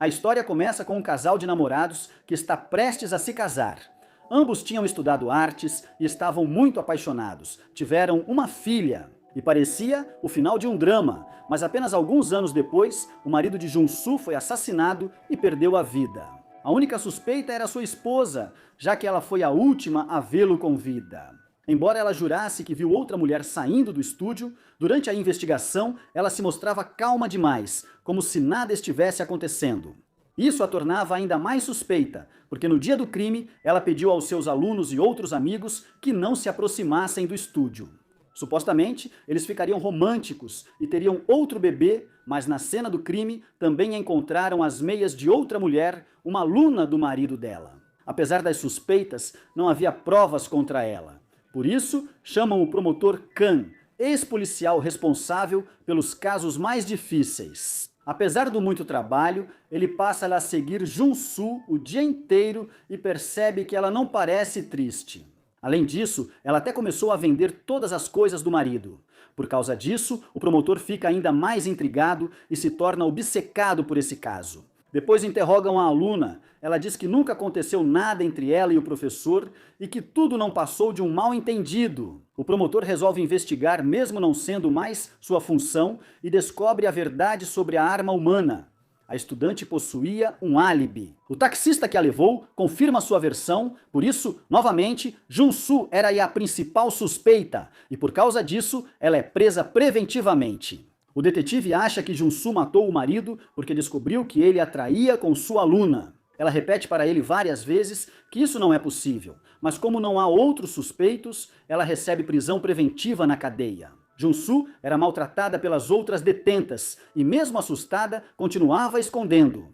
A história começa com um casal de namorados que está prestes a se casar. Ambos tinham estudado artes e estavam muito apaixonados. Tiveram uma filha e parecia o final de um drama, mas apenas alguns anos depois, o marido de Jun-soo foi assassinado e perdeu a vida. A única suspeita era sua esposa, já que ela foi a última a vê-lo com vida. Embora ela jurasse que viu outra mulher saindo do estúdio, durante a investigação ela se mostrava calma demais, como se nada estivesse acontecendo. Isso a tornava ainda mais suspeita, porque no dia do crime ela pediu aos seus alunos e outros amigos que não se aproximassem do estúdio. Supostamente, eles ficariam românticos e teriam outro bebê, mas na cena do crime também encontraram as meias de outra mulher, uma aluna do marido dela. Apesar das suspeitas, não havia provas contra ela. Por isso, chamam o promotor Kan, ex-policial responsável pelos casos mais difíceis. Apesar do muito trabalho, ele passa a seguir Jun-soo o dia inteiro e percebe que ela não parece triste. Além disso, ela até começou a vender todas as coisas do marido. Por causa disso, o promotor fica ainda mais intrigado e se torna obcecado por esse caso. Depois interrogam a aluna. Ela diz que nunca aconteceu nada entre ela e o professor e que tudo não passou de um mal-entendido. O promotor resolve investigar, mesmo não sendo mais sua função, e descobre a verdade sobre a arma humana. A estudante possuía um álibi. O taxista que a levou confirma sua versão, por isso, novamente, Jun-soo era a principal suspeita, e por causa disso, ela é presa preventivamente. O detetive acha que Jun-soo matou o marido porque descobriu que ele a traía com sua aluna. Ela repete para ele várias vezes que isso não é possível, mas como não há outros suspeitos, ela recebe prisão preventiva na cadeia. Jun-soo era maltratada pelas outras detentas e, mesmo assustada, continuava escondendo.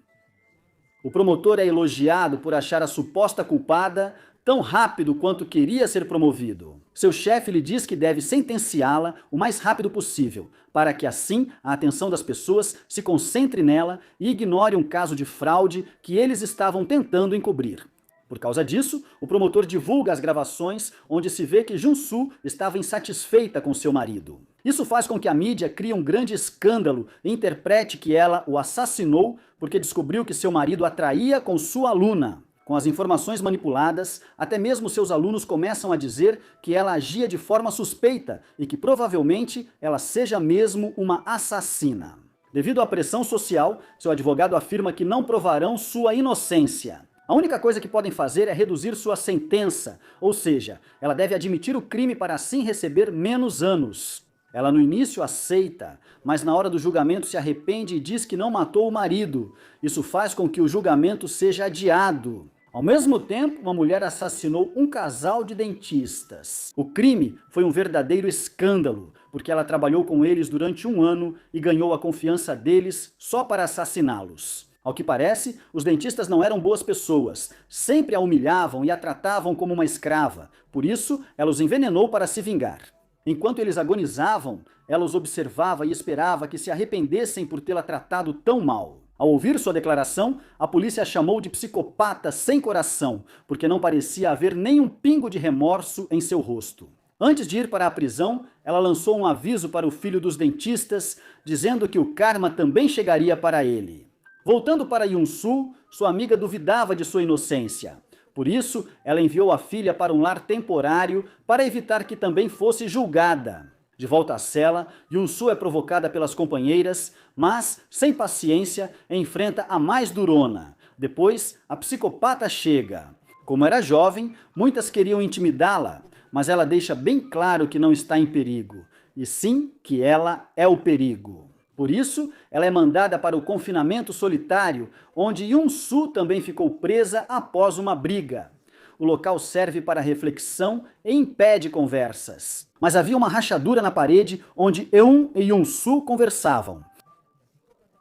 O promotor é elogiado por achar a suposta culpada tão rápido quanto queria ser promovido. Seu chefe lhe diz que deve sentenciá-la o mais rápido possível, para que assim a atenção das pessoas se concentre nela e ignore um caso de fraude que eles estavam tentando encobrir. Por causa disso, o promotor divulga as gravações onde se vê que Jun-soo estava insatisfeita com seu marido. Isso faz com que a mídia crie um grande escândalo e interprete que ela o assassinou porque descobriu que seu marido a traía com sua aluna. Com as informações manipuladas, até mesmo seus alunos começam a dizer que ela agia de forma suspeita e que provavelmente ela seja mesmo uma assassina. Devido à pressão social, seu advogado afirma que não provarão sua inocência. A única coisa que podem fazer é reduzir sua sentença, ou seja, ela deve admitir o crime para assim receber menos anos. Ela no início aceita, mas na hora do julgamento se arrepende e diz que não matou o marido. Isso faz com que o julgamento seja adiado. Ao mesmo tempo, uma mulher assassinou um casal de dentistas. O crime foi um verdadeiro escândalo, porque ela trabalhou com eles durante um ano e ganhou a confiança deles só para assassiná-los. Ao que parece, os dentistas não eram boas pessoas, sempre a humilhavam e a tratavam como uma escrava, por isso ela os envenenou para se vingar. Enquanto eles agonizavam, ela os observava e esperava que se arrependessem por tê-la tratado tão mal. Ao ouvir sua declaração, a polícia a chamou de psicopata sem coração, porque não parecia haver nenhum pingo de remorso em seu rosto. Antes de ir para a prisão, ela lançou um aviso para o filho dos dentistas, dizendo que o karma também chegaria para ele. Voltando para Jun-soo, sua amiga duvidava de sua inocência. Por isso, ela enviou a filha para um lar temporário para evitar que também fosse julgada. De volta à cela, Jun-soo é provocada pelas companheiras, mas, sem paciência, enfrenta a mais durona. Depois, a psicopata chega. Como era jovem, muitas queriam intimidá-la, mas ela deixa bem claro que não está em perigo, e sim que ela é o perigo. Por isso, ela é mandada para o confinamento solitário, onde Jun-soo também ficou presa após uma briga. O local serve para reflexão e impede conversas. Mas havia uma rachadura na parede onde Eun e Jun-soo conversavam.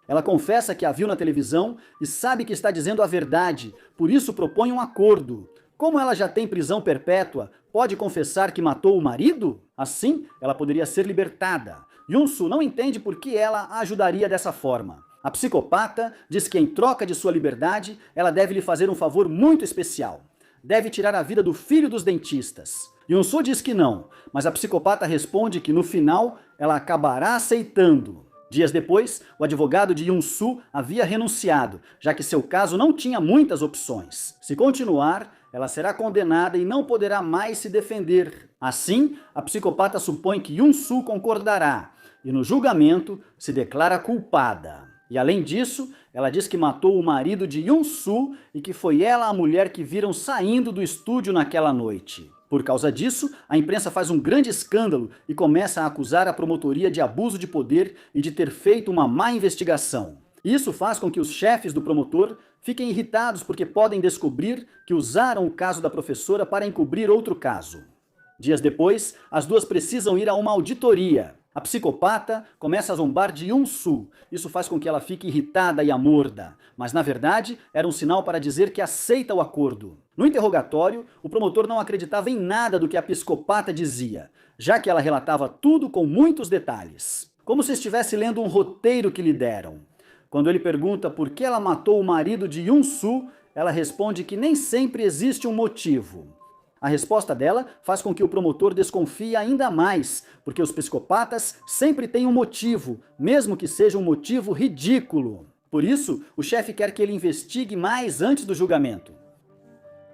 Ela confessa que a viu na televisão e sabe que está dizendo a verdade, por isso propõe um acordo. Como ela já tem prisão perpétua, pode confessar que matou o marido? Assim, ela poderia ser libertada. Jun-soo não entende por que ela a ajudaria dessa forma. A psicopata diz que em troca de sua liberdade, ela deve lhe fazer um favor muito especial. Deve tirar a vida do filho dos dentistas. Jun-soo diz que não, mas a psicopata responde que no final ela acabará aceitando. Dias depois, o advogado de Yun-Soo havia renunciado, já que seu caso não tinha muitas opções. Se continuar, ela será condenada e não poderá mais se defender. Assim, a psicopata supõe que Yun-Soo concordará e no julgamento se declara culpada. E além disso, ela diz que matou o marido de Yun-Soo e que foi ela a mulher que viram saindo do estúdio naquela noite. Por causa disso, a imprensa faz um grande escândalo e começa a acusar a promotoria de abuso de poder e de ter feito uma má investigação. Isso faz com que os chefes do promotor fiquem irritados porque podem descobrir que usaram o caso da professora para encobrir outro caso. Dias depois, as duas precisam ir a uma auditoria. A psicopata começa a zombar de Yun-Soo. Isso faz com que ela fique irritada e a morda, mas na verdade era um sinal para dizer que aceita o acordo. No interrogatório, o promotor não acreditava em nada do que a psicopata dizia, já que ela relatava tudo com muitos detalhes, como se estivesse lendo um roteiro que lhe deram. Quando ele pergunta por que ela matou o marido de Yun-Soo, ela responde que nem sempre existe um motivo. A resposta dela faz com que o promotor desconfie ainda mais, porque os psicopatas sempre têm um motivo, mesmo que seja um motivo ridículo. Por isso, o chefe quer que ele investigue mais antes do julgamento.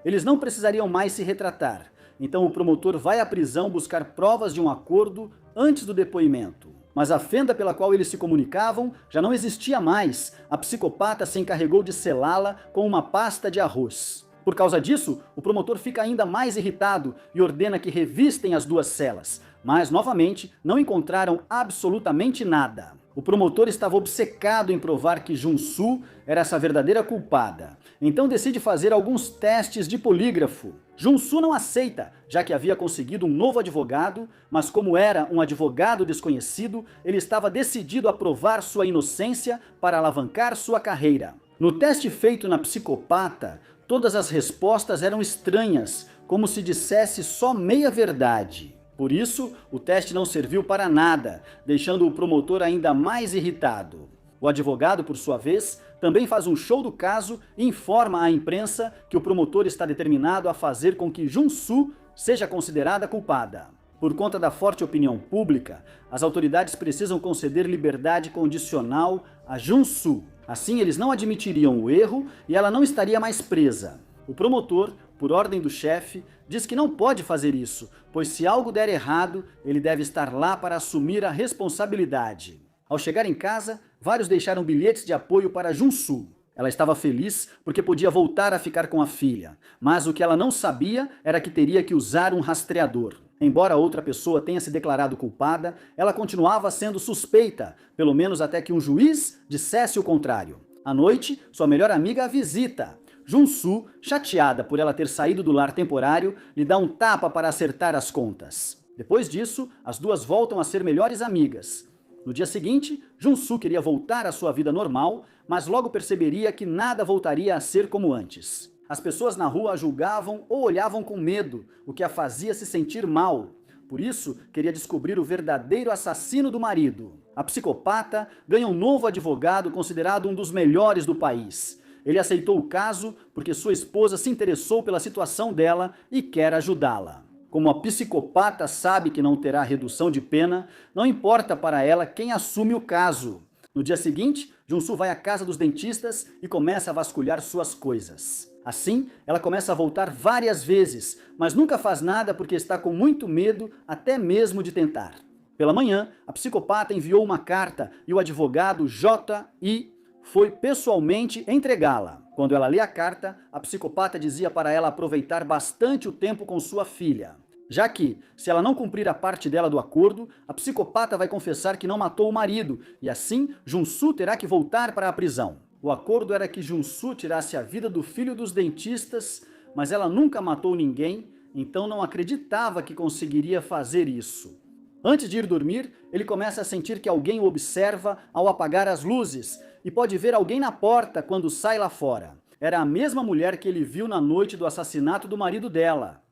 Eles não precisariam mais se retratar, então o promotor vai à prisão buscar provas de um acordo antes do depoimento. Mas a fenda pela qual eles se comunicavam já não existia mais. A psicopata se encarregou de selá-la com uma pasta de arroz. Por causa disso, o promotor fica ainda mais irritado e ordena que revistem as duas celas, mas, novamente, não encontraram absolutamente nada. O promotor estava obcecado em provar que Jun-Soo era essa verdadeira culpada, então decide fazer alguns testes de polígrafo. Jun-Soo não aceita, já que havia conseguido um novo advogado, mas como era um advogado desconhecido, ele estava decidido a provar sua inocência para alavancar sua carreira. No teste feito na psicopata, todas as respostas eram estranhas, como se dissesse só meia verdade. Por isso, o teste não serviu para nada, deixando o promotor ainda mais irritado. O advogado, por sua vez, também faz um show do caso e informa à imprensa que o promotor está determinado a fazer com que Jun-Soo seja considerada culpada. Por conta da forte opinião pública, as autoridades precisam conceder liberdade condicional a Jun-Soo. Assim, eles não admitiriam o erro e ela não estaria mais presa. O promotor, por ordem do chefe, diz que não pode fazer isso, pois se algo der errado, ele deve estar lá para assumir a responsabilidade. Ao chegar em casa, vários deixaram bilhetes de apoio para Jun-Soo. Ela estava feliz porque podia voltar a ficar com a filha, mas o que ela não sabia era que teria que usar um rastreador. Embora outra pessoa tenha se declarado culpada, ela continuava sendo suspeita, pelo menos até que um juiz dissesse o contrário. À noite, sua melhor amiga a visita. Jun-Soo, chateada por ela ter saído do lar temporário, lhe dá um tapa para acertar as contas. Depois disso, as duas voltam a ser melhores amigas. No dia seguinte, Jun-Soo queria voltar à sua vida normal, mas logo perceberia que nada voltaria a ser como antes. As pessoas na rua a julgavam ou olhavam com medo, o que a fazia se sentir mal. Por isso, queria descobrir o verdadeiro assassino do marido. A psicopata ganha um novo advogado considerado um dos melhores do país. Ele aceitou o caso porque sua esposa se interessou pela situação dela e quer ajudá-la. Como a psicopata sabe que não terá redução de pena, não importa para ela quem assume o caso. No dia seguinte, Jun-Soo vai à casa dos dentistas e começa a vasculhar suas coisas. Assim, ela começa a voltar várias vezes, mas nunca faz nada porque está com muito medo até mesmo de tentar. Pela manhã, a psicopata enviou uma carta e o advogado J.I. foi pessoalmente entregá-la. Quando ela lê a carta, a psicopata dizia para ela aproveitar bastante o tempo com sua filha. Já que, se ela não cumprir a parte dela do acordo, a psicopata vai confessar que não matou o marido, e assim Jun-Soo terá que voltar para a prisão. O acordo era que Jun-Soo tirasse a vida do filho dos dentistas, mas ela nunca matou ninguém, então não acreditava que conseguiria fazer isso. Antes de ir dormir, ele começa a sentir que alguém o observa ao apagar as luzes, e pode ver alguém na porta quando sai lá fora. Era a mesma mulher que ele viu na noite do assassinato do marido dela.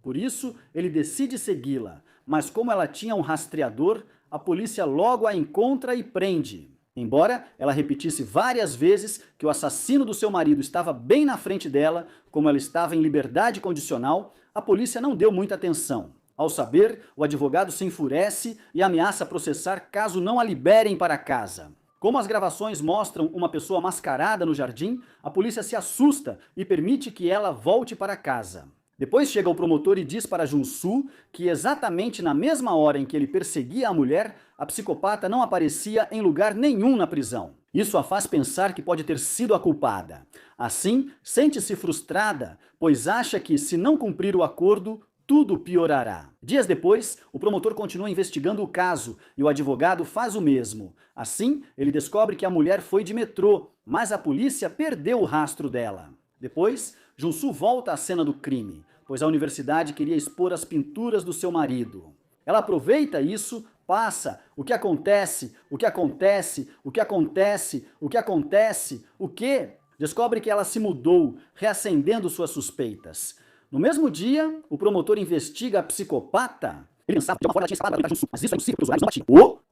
Por isso, ele decide segui-la, mas como ela tinha um rastreador, a polícia logo a encontra e prende. Embora ela repetisse várias vezes que o assassino do seu marido estava bem na frente dela, como ela estava em liberdade condicional, a polícia não deu muita atenção. Ao saber, o advogado se enfurece e ameaça processar caso não a liberem para casa. Como as gravações mostram uma pessoa mascarada no jardim, a polícia se assusta e permite que ela volte para casa. Depois chega o promotor e diz para Jun-Soo que exatamente na mesma hora em que ele perseguia a mulher, a psicopata não aparecia em lugar nenhum na prisão. Isso a faz pensar que pode ter sido a culpada. Assim, sente-se frustrada, pois acha que, se não cumprir o acordo, tudo piorará. Dias depois, o promotor continua investigando o caso e o advogado faz o mesmo. Assim, ele descobre que a mulher foi de metrô, mas a polícia perdeu o rastro dela. Depois, Jun-Soo volta à cena do crime, pois a universidade queria expor as pinturas do seu marido. Ela aproveita isso, passa, o que acontece, o que acontece, o que acontece, o que acontece, o que? Descobre que ela se mudou, reacendendo suas suspeitas. No mesmo dia, o promotor investiga a psicopata. Ele pensava que de uma forma ela tinha escapado da Jun-Soo, mas isso é impossível, porque os horários não batiam.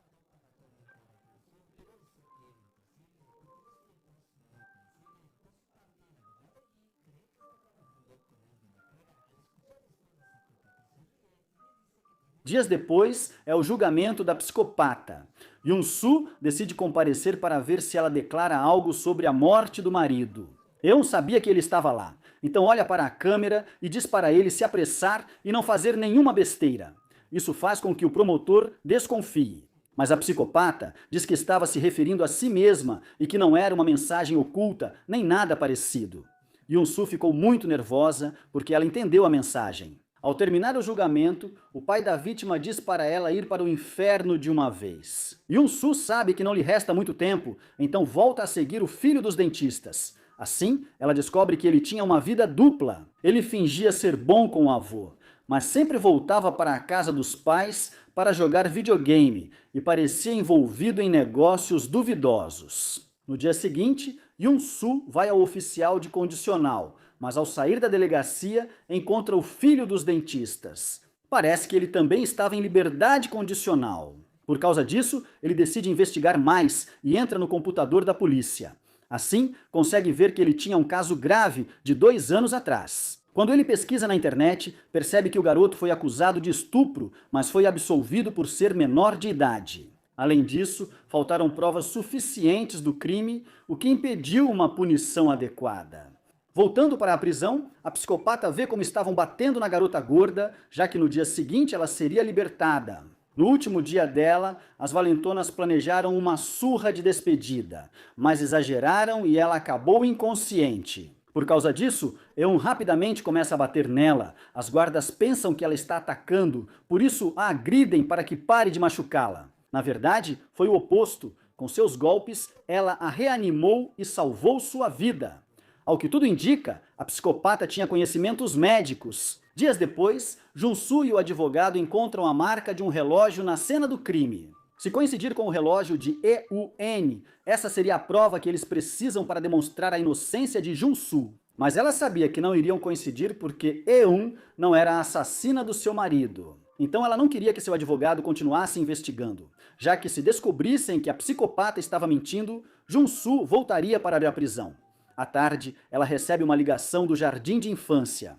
Dias depois, é o julgamento da psicopata. Jun-Soo decide comparecer para ver se ela declara algo sobre a morte do marido. Eu sabia que ele estava lá, então olha para a câmera e diz para ele se apressar e não fazer nenhuma besteira. Isso faz com que o promotor desconfie. Mas a psicopata diz que estava se referindo a si mesma e que não era uma mensagem oculta, nem nada parecido. Jun-Soo ficou muito nervosa porque ela entendeu a mensagem. Ao terminar o julgamento, o pai da vítima diz para ela ir para o inferno de uma vez. Jun-Soo sabe que não lhe resta muito tempo, então volta a seguir o filho dos dentistas. Assim, ela descobre que ele tinha uma vida dupla. Ele fingia ser bom com o avô, mas sempre voltava para a casa dos pais para jogar videogame e parecia envolvido em negócios duvidosos. No dia seguinte, Jun-Soo vai ao oficial de condicional, mas ao sair da delegacia, encontra o filho dos dentistas. Parece que ele também estava em liberdade condicional. Por causa disso, ele decide investigar mais e entra no computador da polícia. Assim, consegue ver que ele tinha um caso grave de 2 anos atrás. Quando ele pesquisa na internet, percebe que o garoto foi acusado de estupro, mas foi absolvido por ser menor de idade. Além disso, faltaram provas suficientes do crime, o que impediu uma punição adequada. Voltando para a prisão, a psicopata vê como estavam batendo na garota gorda, já que no dia seguinte ela seria libertada. No último dia dela, as valentonas planejaram uma surra de despedida, mas exageraram e ela acabou inconsciente. Por causa disso, Eun rapidamente começa a bater nela. As guardas pensam que ela está atacando, por isso a agridem para que pare de machucá-la. Na verdade, foi o oposto. Com seus golpes, ela a reanimou e salvou sua vida. Ao que tudo indica, a psicopata tinha conhecimentos médicos. Dias depois, Jun-Soo e o advogado encontram a marca de um relógio na cena do crime. Se coincidir com o relógio de EUN, essa seria a prova que eles precisam para demonstrar a inocência de Jun-Soo. Mas ela sabia que não iriam coincidir porque Eun não era a assassina do seu marido. Então ela não queria que seu advogado continuasse investigando, já que se descobrissem que a psicopata estava mentindo, Jun-Soo voltaria para a prisão. À tarde, ela recebe uma ligação do jardim de infância.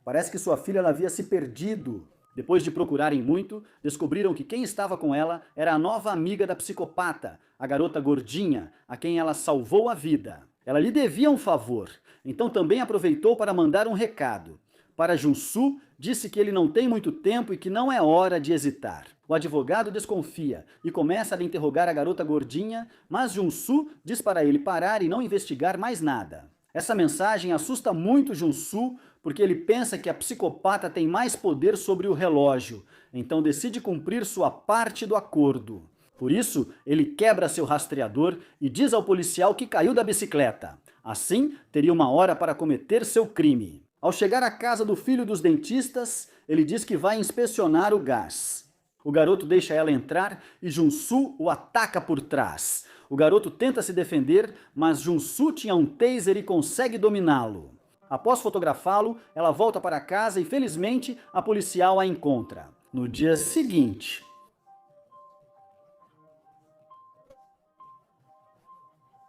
Parece que sua filha havia se perdido. Depois de procurarem muito, descobriram que quem estava com ela era a nova amiga da psicopata, a garota gordinha, a quem ela salvou a vida. Ela lhe devia um favor, então também aproveitou para mandar um recado. Para Jun-Soo, disse que ele não tem muito tempo e que não é hora de hesitar. O advogado desconfia e começa a interrogar a garota gordinha, mas Jun-Soo diz para ele parar e não investigar mais nada. Essa mensagem assusta muito Jun-Soo, porque ele pensa que a psicopata tem mais poder sobre o relógio, então decide cumprir sua parte do acordo. Por isso, ele quebra seu rastreador e diz ao policial que caiu da bicicleta. Assim, teria 1 hora para cometer seu crime. Ao chegar à casa do filho dos dentistas, ele diz que vai inspecionar o gás. O garoto deixa ela entrar e Jun-Soo o ataca por trás. O garoto tenta se defender, mas Jun-Soo tinha um taser e consegue dominá-lo. Após fotografá-lo, ela volta para casa e felizmente a policial a encontra. No dia seguinte,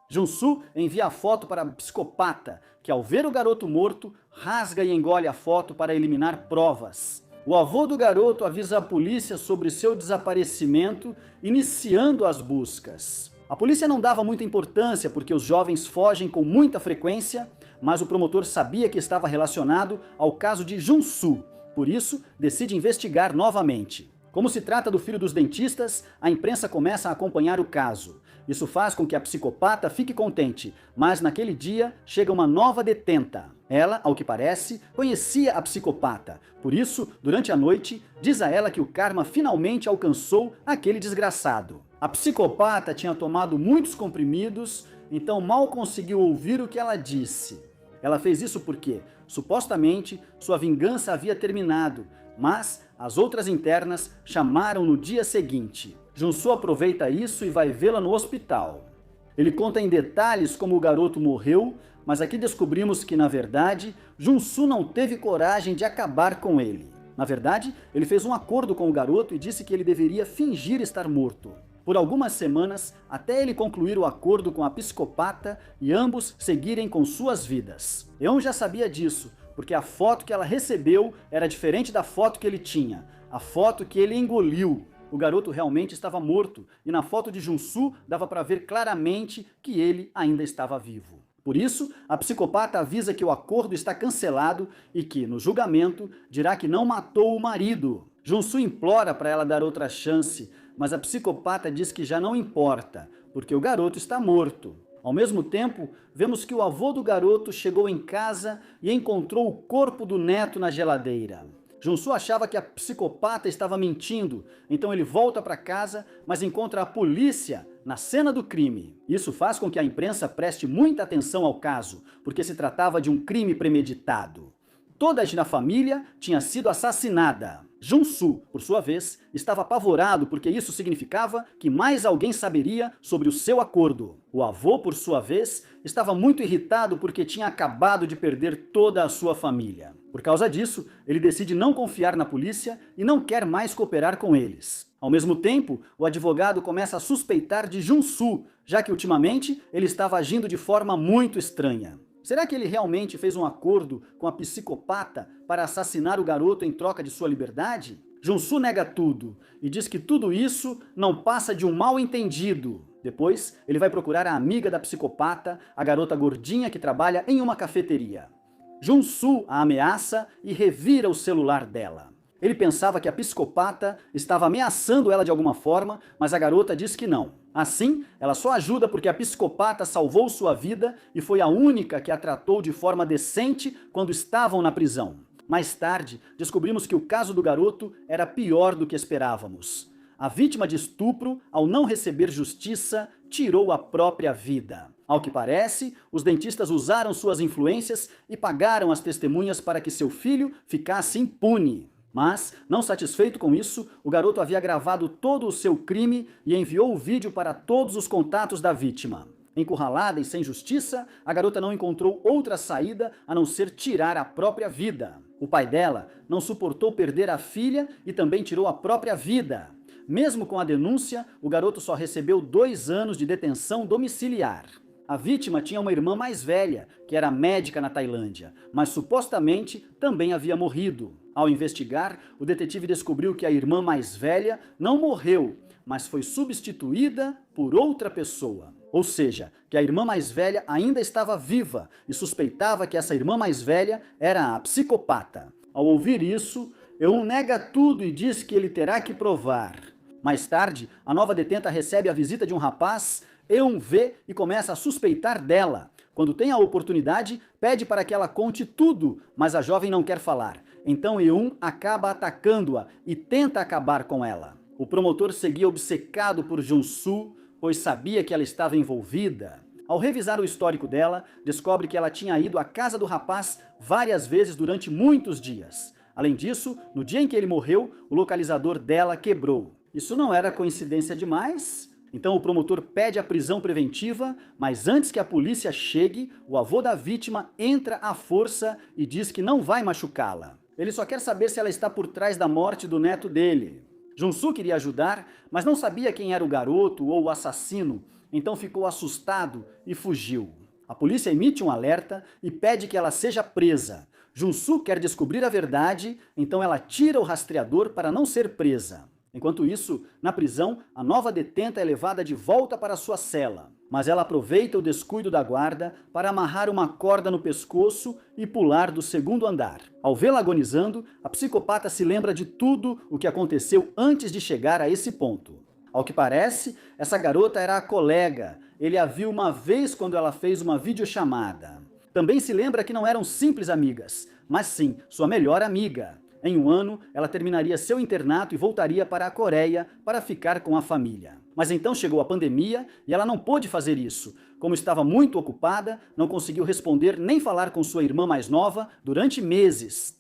Jun-Soo envia a foto para a psicopata, que ao ver o garoto morto, rasga e engole a foto para eliminar provas. O avô do garoto avisa a polícia sobre seu desaparecimento, iniciando as buscas. A polícia não dava muita importância porque os jovens fogem com muita frequência, mas o promotor sabia que estava relacionado ao caso de Junsu, por isso decide investigar novamente. Como se trata do filho dos dentistas, a imprensa começa a acompanhar o caso. Isso faz com que a psicopata fique contente, mas naquele dia chega uma nova detenta. Ela, ao que parece, conhecia a psicopata. Por isso, durante a noite, diz a ela que o karma finalmente alcançou aquele desgraçado. A psicopata tinha tomado muitos comprimidos, então mal conseguiu ouvir o que ela disse. Ela fez isso porque, supostamente, sua vingança havia terminado, mas as outras internas chamaram no dia seguinte. Junsu aproveita isso e vai vê-la no hospital. Ele conta em detalhes como o garoto morreu, mas aqui descobrimos que, na verdade, Junsu não teve coragem de acabar com ele. Na verdade, ele fez um acordo com o garoto e disse que ele deveria fingir estar morto. Por algumas semanas, até ele concluir o acordo com a psicopata e ambos seguirem com suas vidas. Eun já sabia disso, porque a foto que ela recebeu era diferente da foto que ele tinha, a foto que ele engoliu. O garoto realmente estava morto, e na foto de Junsu dava para ver claramente que ele ainda estava vivo. Por isso, a psicopata avisa que o acordo está cancelado e que, no julgamento, dirá que não matou o marido. Junsu implora para ela dar outra chance, mas a psicopata diz que já não importa, porque o garoto está morto. Ao mesmo tempo, vemos que o avô do garoto chegou em casa e encontrou o corpo do neto na geladeira. Junsu achava que a psicopata estava mentindo, então ele volta para casa, mas encontra a polícia na cena do crime. Isso faz com que a imprensa preste muita atenção ao caso, porque se tratava de um crime premeditado. Toda a gente na família tinha sido assassinada. Junsu, por sua vez, estava apavorado porque isso significava que mais alguém saberia sobre o seu acordo. O avô, por sua vez, estava muito irritado porque tinha acabado de perder toda a sua família. Por causa disso, ele decide não confiar na polícia e não quer mais cooperar com eles. Ao mesmo tempo, o advogado começa a suspeitar de Junsu, já que ultimamente ele estava agindo de forma muito estranha. Será que ele realmente fez um acordo com a psicopata para assassinar o garoto em troca de sua liberdade? Junsu nega tudo e diz que tudo isso não passa de um mal-entendido. Depois, ele vai procurar a amiga da psicopata, a garota gordinha que trabalha em uma cafeteria. Junsu a ameaça e revira o celular dela. Ele pensava que a psicopata estava ameaçando ela de alguma forma, mas a garota diz que não. Assim, ela só ajuda porque a psicopata salvou sua vida e foi a única que a tratou de forma decente quando estavam na prisão. Mais tarde, descobrimos que o caso do garoto era pior do que esperávamos. A vítima de estupro, ao não receber justiça, tirou a própria vida. Ao que parece, os dentistas usaram suas influências e pagaram as testemunhas para que seu filho ficasse impune. Mas, não satisfeito com isso, o garoto havia gravado todo o seu crime e enviou o vídeo para todos os contatos da vítima. Encurralada e sem justiça, a garota não encontrou outra saída a não ser tirar a própria vida. O pai dela não suportou perder a filha e também tirou a própria vida. Mesmo com a denúncia, o garoto só recebeu 2 anos de detenção domiciliar. A vítima tinha uma irmã mais velha, que era médica na Tailândia, mas supostamente também havia morrido. Ao investigar, o detetive descobriu que a irmã mais velha não morreu, mas foi substituída por outra pessoa. Ou seja, que a irmã mais velha ainda estava viva e suspeitava que essa irmã mais velha era a psicopata. Ao ouvir isso, Eun nega tudo e diz que ele terá que provar. Mais tarde, a nova detenta recebe a visita de um rapaz. Eun vê e começa a suspeitar dela. Quando tem a oportunidade, pede para que ela conte tudo, mas a jovem não quer falar. Então Eun acaba atacando-a e tenta acabar com ela. O promotor seguia obcecado por Junsu, pois sabia que ela estava envolvida. Ao revisar o histórico dela, descobre que ela tinha ido à casa do rapaz várias vezes durante muitos dias. Além disso, no dia em que ele morreu, o localizador dela quebrou. Isso não era coincidência demais? Então o promotor pede a prisão preventiva, mas antes que a polícia chegue, o avô da vítima entra à força e diz que não vai machucá-la. Ele só quer saber se ela está por trás da morte do neto dele. Junsu queria ajudar, mas não sabia quem era o garoto ou o assassino, então ficou assustado e fugiu. A polícia emite um alerta e pede que ela seja presa. Junsu quer descobrir a verdade, então ela tira o rastreador para não ser presa. Enquanto isso, na prisão, a nova detenta é levada de volta para sua cela. Mas ela aproveita o descuido da guarda para amarrar uma corda no pescoço e pular do segundo andar. Ao vê-la agonizando, a psicopata se lembra de tudo o que aconteceu antes de chegar a esse ponto. Ao que parece, essa garota era a colega. Ele a viu uma vez quando ela fez uma videochamada. Também se lembra que não eram simples amigas, mas sim sua melhor amiga. Em um ano, ela terminaria seu internato e voltaria para a Coreia para ficar com a família. Mas então chegou a pandemia e ela não pôde fazer isso. Como estava muito ocupada, não conseguiu responder nem falar com sua irmã mais nova durante meses.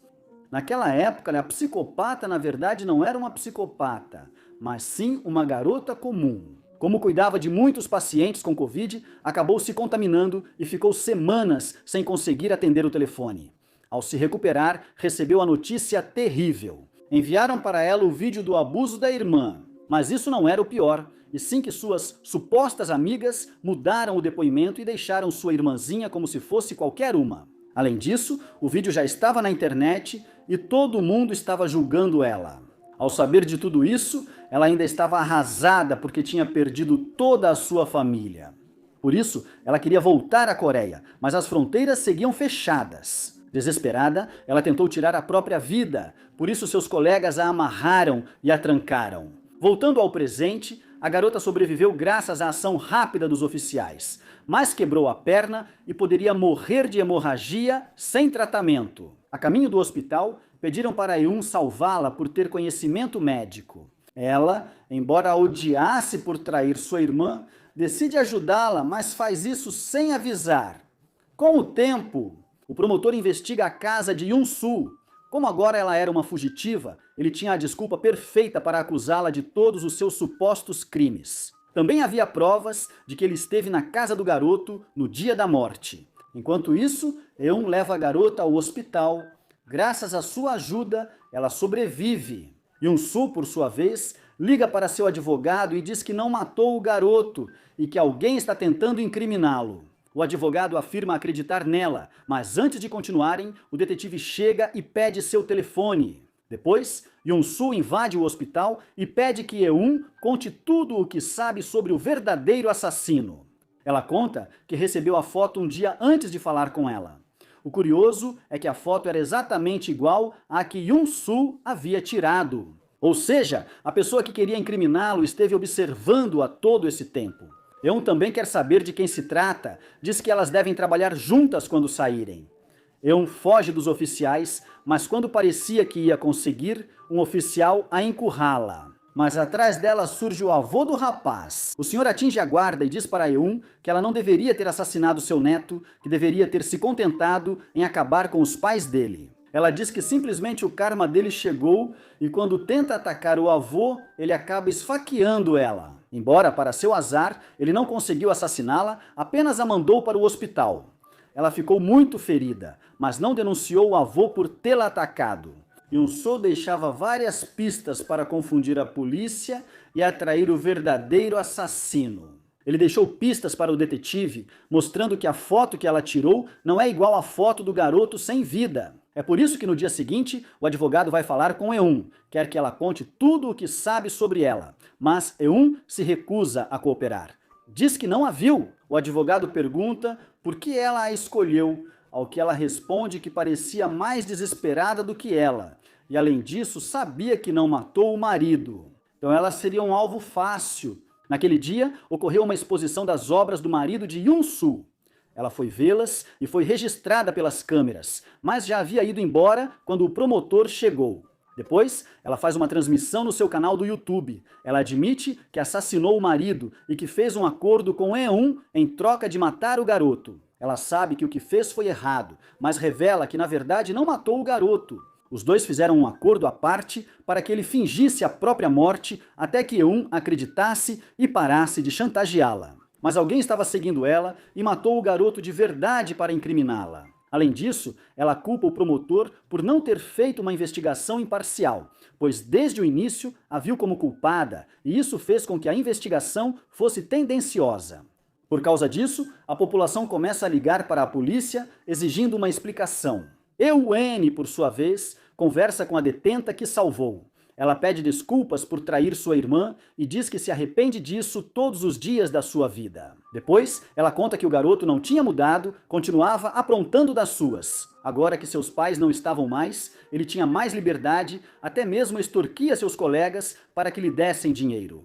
Naquela época, a psicopata na verdade não era uma psicopata, mas sim uma garota comum. Como cuidava de muitos pacientes com Covid, acabou se contaminando e ficou semanas sem conseguir atender o telefone. Ao se recuperar, recebeu a notícia terrível. Enviaram para ela o vídeo do abuso da irmã. Mas isso não era o pior, e sim que suas supostas amigas mudaram o depoimento e deixaram sua irmãzinha como se fosse qualquer uma. Além disso, o vídeo já estava na internet e todo mundo estava julgando ela. Ao saber de tudo isso, ela ainda estava arrasada porque tinha perdido toda a sua família. Por isso, ela queria voltar à Coreia, mas as fronteiras seguiam fechadas. Desesperada, ela tentou tirar a própria vida, por isso seus colegas a amarraram e a trancaram. Voltando ao presente, a garota sobreviveu graças à ação rápida dos oficiais, mas quebrou a perna e poderia morrer de hemorragia sem tratamento. A caminho do hospital, pediram para Eun salvá-la por ter conhecimento médico. Ela, embora a odiasse por trair sua irmã, decide ajudá-la, mas faz isso sem avisar. Com o tempo, o promotor investiga a casa de Junsu. Como agora ela era uma fugitiva, ele tinha a desculpa perfeita para acusá-la de todos os seus supostos crimes. Também havia provas de que ele esteve na casa do garoto no dia da morte. Enquanto isso, Eun leva a garota ao hospital. Graças à sua ajuda, ela sobrevive. Junsu, por sua vez, liga para seu advogado e diz que não matou o garoto e que alguém está tentando incriminá-lo. O advogado afirma acreditar nela, mas antes de continuarem, o detetive chega e pede seu telefone. Depois, Junsu invade o hospital e pede que Eun conte tudo o que sabe sobre o verdadeiro assassino. Ela conta que recebeu a foto um dia antes de falar com ela. O curioso é que a foto era exatamente igual à que Junsu havia tirado. Ou seja, a pessoa que queria incriminá-lo esteve observando-a todo esse tempo. Eun também quer saber de quem se trata, diz que elas devem trabalhar juntas quando saírem. Eun foge dos oficiais, mas quando parecia que ia conseguir, um oficial a encurrala. Mas atrás dela surge o avô do rapaz. O senhor atinge a guarda e diz para Eun que ela não deveria ter assassinado seu neto, que deveria ter se contentado em acabar com os pais dele. Ela diz que simplesmente o karma dele chegou e quando tenta atacar o avô, ele acaba esfaqueando ela. Embora, para seu azar, ele não conseguiu assassiná-la, apenas a mandou para o hospital. Ela ficou muito ferida, mas não denunciou o avô por tê-la atacado. Junsu deixava várias pistas para confundir a polícia e atrair o verdadeiro assassino. Ele deixou pistas para o detetive, mostrando que a foto que ela tirou não é igual à foto do garoto sem vida. É por isso que no dia seguinte, o advogado vai falar com Eun, quer que ela conte tudo o que sabe sobre ela, mas Eun se recusa a cooperar. Diz que não a viu. O advogado pergunta por que ela a escolheu, ao que ela responde que parecia mais desesperada do que ela, e além disso sabia que não matou o marido. Então ela seria um alvo fácil. Naquele dia, ocorreu uma exposição das obras do marido de Junsu. Ela foi vê-las e foi registrada pelas câmeras, mas já havia ido embora quando o promotor chegou. Depois, ela faz uma transmissão no seu canal do YouTube. Ela admite que assassinou o marido e que fez um acordo com Eun em troca de matar o garoto. Ela sabe que o que fez foi errado, mas revela que na verdade não matou o garoto. Os dois fizeram um acordo à parte para que ele fingisse a própria morte até que Eun acreditasse e parasse de chantageá-la. Mas alguém estava seguindo ela e matou o garoto de verdade para incriminá-la. Além disso, ela culpa o promotor por não ter feito uma investigação imparcial, pois desde o início a viu como culpada e isso fez com que a investigação fosse tendenciosa. Por causa disso, a população começa a ligar para a polícia exigindo uma explicação. Eugênie, por sua vez, conversa com a detenta que salvou. Ela pede desculpas por trair sua irmã e diz que se arrepende disso todos os dias da sua vida. Depois, ela conta que o garoto não tinha mudado, continuava aprontando das suas. Agora que seus pais não estavam mais, ele tinha mais liberdade, até mesmo extorquia seus colegas para que lhe dessem dinheiro.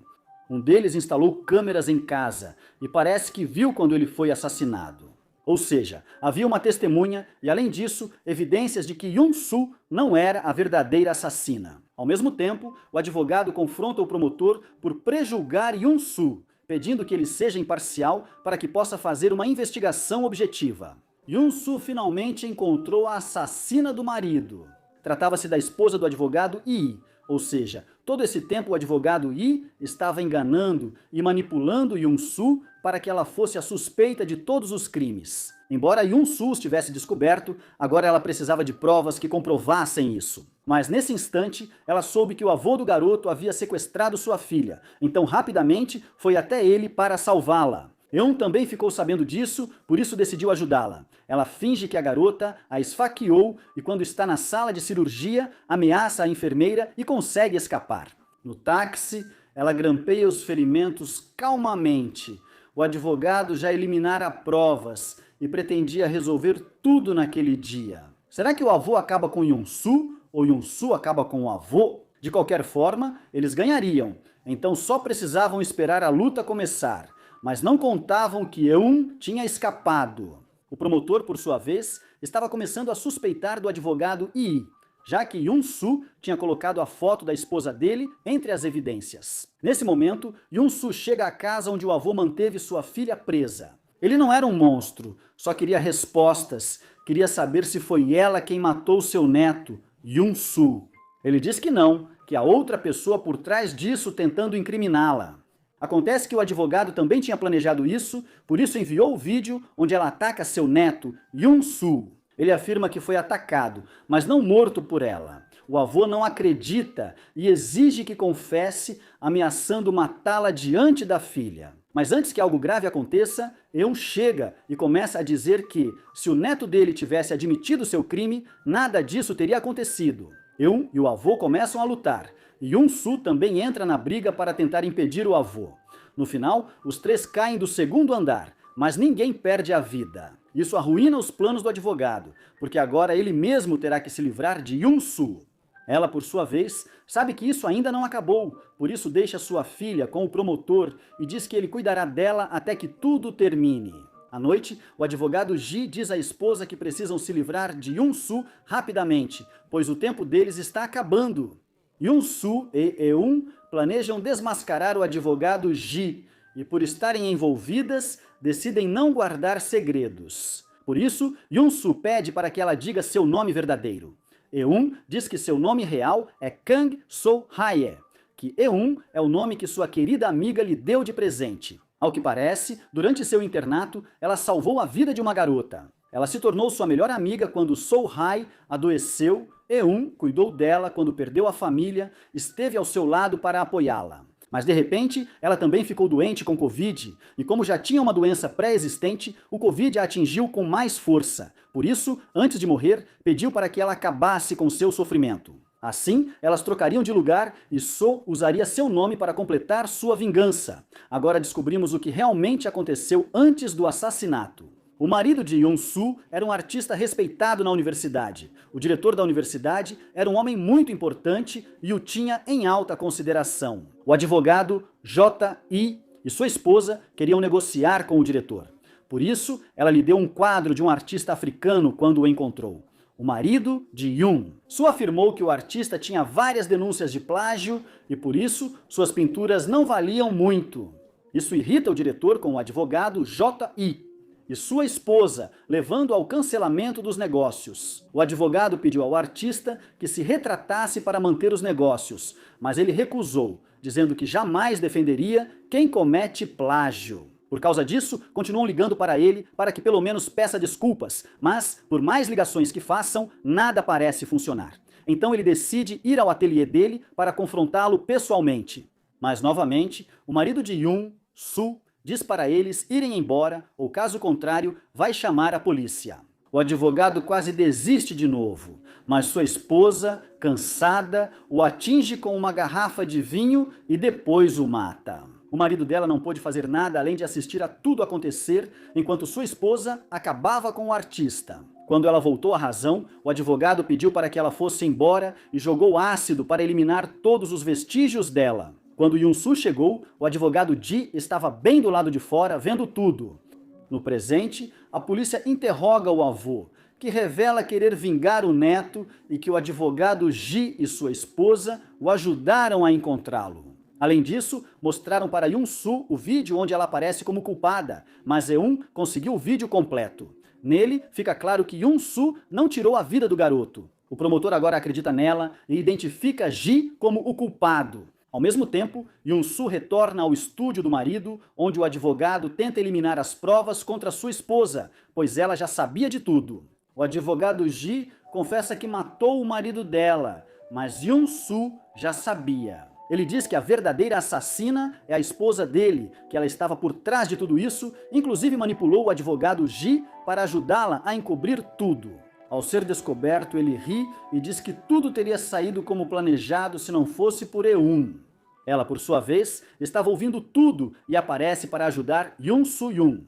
Um deles instalou câmeras em casa e parece que viu quando ele foi assassinado. Ou seja, havia uma testemunha e, além disso, evidências de que Yun-Soo não era a verdadeira assassina. Ao mesmo tempo, o advogado confronta o promotor por prejulgar Yun-Soo, pedindo que ele seja imparcial para que possa fazer uma investigação objetiva. Yun-Soo finalmente encontrou a assassina do marido. Tratava-se da esposa do advogado Yi, ou seja, todo esse tempo o advogado Yi estava enganando e manipulando Yun-Soo para que ela fosse a suspeita de todos os crimes. Embora Yun-Soo estivesse descoberto, agora ela precisava de provas que comprovassem isso. Mas nesse instante, ela soube que o avô do garoto havia sequestrado sua filha, então rapidamente foi até ele para salvá-la. Eun também ficou sabendo disso, por isso decidiu ajudá-la. Ela finge que a garota a esfaqueou e, quando está na sala de cirurgia, ameaça a enfermeira e consegue escapar. No táxi, ela grampeia os ferimentos calmamente. O advogado já eliminara provas e pretendia resolver tudo naquele dia. Será que o avô acaba com Yun-Soo ou Yun-Soo acaba com o avô? De qualquer forma, eles ganhariam, então só precisavam esperar a luta começar. Mas não contavam que Eun tinha escapado. O promotor, por sua vez, estava começando a suspeitar do advogado Yi, já que Yun-Soo tinha colocado a foto da esposa dele entre as evidências. Nesse momento, Yun-Soo chega à casa onde o avô manteve sua filha presa. Ele não era um monstro, só queria respostas, queria saber se foi ela quem matou seu neto, Yun-Soo. Ele diz que não, que há outra pessoa por trás disso tentando incriminá-la. Acontece que o advogado também tinha planejado isso, por isso enviou o vídeo onde ela ataca seu neto, Yun-Soo. Ele afirma que foi atacado, mas não morto por ela. O avô não acredita e exige que confesse, ameaçando matá-la diante da filha. Mas antes que algo grave aconteça, Eun chega e começa a dizer que, se o neto dele tivesse admitido seu crime, nada disso teria acontecido. Eun e o avô começam a lutar. Yun-Soo também entra na briga para tentar impedir o avô. No final, os três caem do segundo andar, mas ninguém perde a vida. Isso arruína os planos do advogado, porque agora ele mesmo terá que se livrar de Yun-Soo. Ela, por sua vez, sabe que isso ainda não acabou, por isso deixa sua filha com o promotor e diz que ele cuidará dela até que tudo termine. À noite, o advogado Ji diz à esposa que precisam se livrar de Yun-Soo rapidamente, pois o tempo deles está acabando. Yun-Soo e Eun planejam desmascarar o advogado Ji e, por estarem envolvidas, decidem não guardar segredos. Por isso, Yun-Soo pede para que ela diga seu nome verdadeiro. Eun diz que seu nome real é Kang So-hae, que Eun é o nome que sua querida amiga lhe deu de presente. Ao que parece, durante seu internato, ela salvou a vida de uma garota. Ela se tornou sua melhor amiga quando So-hae adoeceu. Eun cuidou dela quando perdeu a família, esteve ao seu lado para apoiá-la. Mas de repente, ela também ficou doente com Covid, e como já tinha uma doença pré-existente, o Covid a atingiu com mais força. Por isso, antes de morrer, pediu para que ela acabasse com seu sofrimento. Assim, elas trocariam de lugar e So usaria seu nome para completar sua vingança. Agora descobrimos o que realmente aconteceu antes do assassinato. O marido de Yun-Soo era um artista respeitado na universidade. O diretor da universidade era um homem muito importante e o tinha em alta consideração. O advogado J.I. e sua esposa queriam negociar com o diretor. Por isso, ela lhe deu um quadro de um artista africano quando o encontrou. O marido de Yun. Su afirmou que o artista tinha várias denúncias de plágio e, por isso, suas pinturas não valiam muito. Isso irrita o diretor com o advogado J.I. e sua esposa, levando ao cancelamento dos negócios. O advogado pediu ao artista que se retratasse para manter os negócios, mas ele recusou, dizendo que jamais defenderia quem comete plágio. Por causa disso, continuam ligando para ele para que pelo menos peça desculpas, mas, por mais ligações que façam, nada parece funcionar. Então ele decide ir ao ateliê dele para confrontá-lo pessoalmente. Mas, novamente, o marido de Yun, Su, diz para eles irem embora, ou caso contrário, vai chamar a polícia. O advogado quase desiste de novo, mas sua esposa, cansada, o atinge com uma garrafa de vinho e depois o mata. O marido dela não pôde fazer nada além de assistir a tudo acontecer, enquanto sua esposa acabava com o artista. Quando ela voltou à razão, o advogado pediu para que ela fosse embora e jogou ácido para eliminar todos os vestígios dela. Quando Yun-soo chegou, o advogado Ji estava bem do lado de fora, vendo tudo. No presente, a polícia interroga o avô, que revela querer vingar o neto e que o advogado Ji e sua esposa o ajudaram a encontrá-lo. Além disso, mostraram para Yun-soo o vídeo onde ela aparece como culpada, mas Eun conseguiu o vídeo completo. Nele, fica claro que Yun-soo não tirou a vida do garoto. O promotor agora acredita nela e identifica Ji como o culpado. Ao mesmo tempo, Yun-soo retorna ao estúdio do marido, onde o advogado tenta eliminar as provas contra sua esposa, pois ela já sabia de tudo. O advogado Ji confessa que matou o marido dela, mas Yun-soo já sabia. Ele diz que a verdadeira assassina é a esposa dele, que ela estava por trás de tudo isso, inclusive manipulou o advogado Ji para ajudá-la a encobrir tudo. Ao ser descoberto, ele ri e diz que tudo teria saído como planejado se não fosse por Eun. Ela, por sua vez, estava ouvindo tudo e aparece para ajudar Yun-soo-yoon.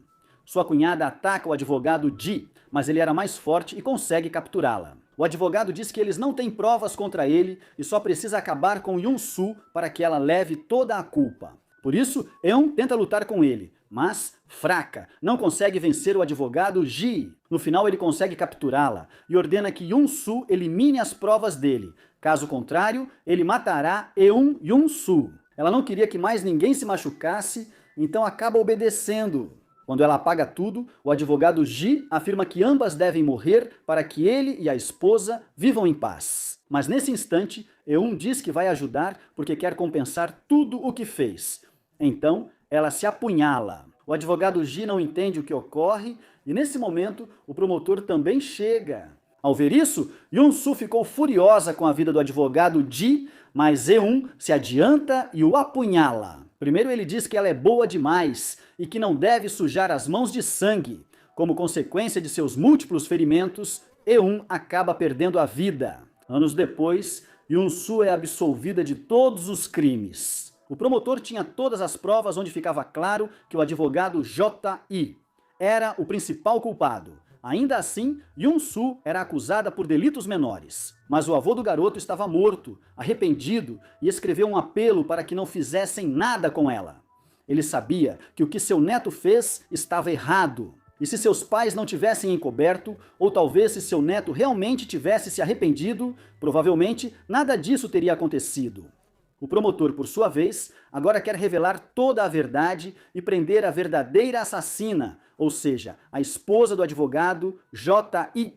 Sua cunhada ataca o advogado Ji, mas ele era mais forte e consegue capturá-la. O advogado diz que eles não têm provas contra ele e só precisa acabar com Yun-soo para que ela leve toda a culpa. Por isso, Eun tenta lutar com ele, mas fraca, não consegue vencer o advogado Ji. No final, ele consegue capturá-la e ordena que Yun-soo elimine as provas dele. Caso contrário, ele matará Eun Yun-soo. Ela não queria que mais ninguém se machucasse, então acaba obedecendo. Quando ela apaga tudo, o advogado Ji afirma que ambas devem morrer para que ele e a esposa vivam em paz. Mas nesse instante, Eun diz que vai ajudar porque quer compensar tudo o que fez. Então, ela se apunhala. O advogado Ji não entende o que ocorre e nesse momento o promotor também chega. Ao ver isso, Yun-soo ficou furiosa com a vida do advogado Ji, mas Eun se adianta e o apunhala. Primeiro ele diz que ela é boa demais e que não deve sujar as mãos de sangue. Como consequência de seus múltiplos ferimentos, Eun acaba perdendo a vida. Anos depois, Yun-soo é absolvida de todos os crimes. O promotor tinha todas as provas onde ficava claro que o advogado J.I. era o principal culpado. Ainda assim, Yun-soo era acusada por delitos menores. Mas o avô do garoto estava morto, arrependido, e escreveu um apelo para que não fizessem nada com ela. Ele sabia que o que seu neto fez estava errado. E se seus pais não tivessem encoberto, ou talvez se seu neto realmente tivesse se arrependido, provavelmente nada disso teria acontecido. O promotor, por sua vez, agora quer revelar toda a verdade e prender a verdadeira assassina, ou seja, a esposa do advogado J.I.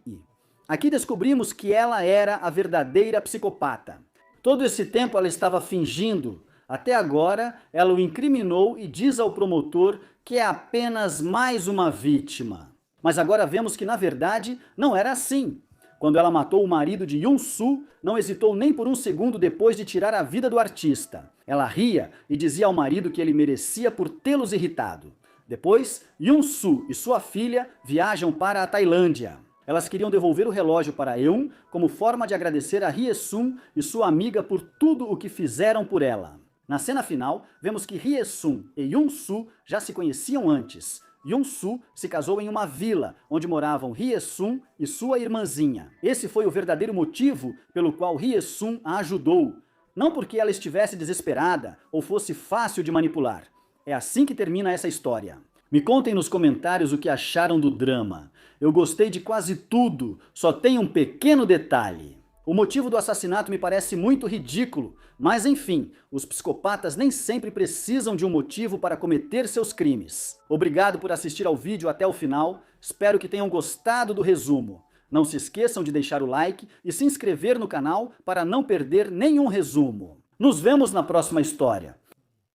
Aqui descobrimos que ela era a verdadeira psicopata. Todo esse tempo ela estava fingindo. Até agora, ela o incriminou e diz ao promotor que é apenas mais uma vítima. Mas agora vemos que, na verdade, não era assim. Quando ela matou o marido de Yun-soo, não hesitou nem por um segundo depois de tirar a vida do artista. Ela ria e dizia ao marido que ele merecia por tê-los irritado. Depois, Yun-soo e sua filha viajam para a Tailândia. Elas queriam devolver o relógio para Eun como forma de agradecer a Hye-sun e sua amiga por tudo o que fizeram por ela. Na cena final, vemos que Hye-sun e Yun-soo já se conheciam antes. Yun-soo se casou em uma vila, onde moravam Hye-sun e sua irmãzinha. Esse foi o verdadeiro motivo pelo qual Hye-sun a ajudou. Não porque ela estivesse desesperada ou fosse fácil de manipular. É assim que termina essa história. Me contem nos comentários o que acharam do drama. Eu gostei de quase tudo, só tem um pequeno detalhe. O motivo do assassinato me parece muito ridículo, mas enfim, os psicopatas nem sempre precisam de um motivo para cometer seus crimes. Obrigado por assistir ao vídeo até o final, espero que tenham gostado do resumo. Não se esqueçam de deixar o like e se inscrever no canal para não perder nenhum resumo. Nos vemos na próxima história.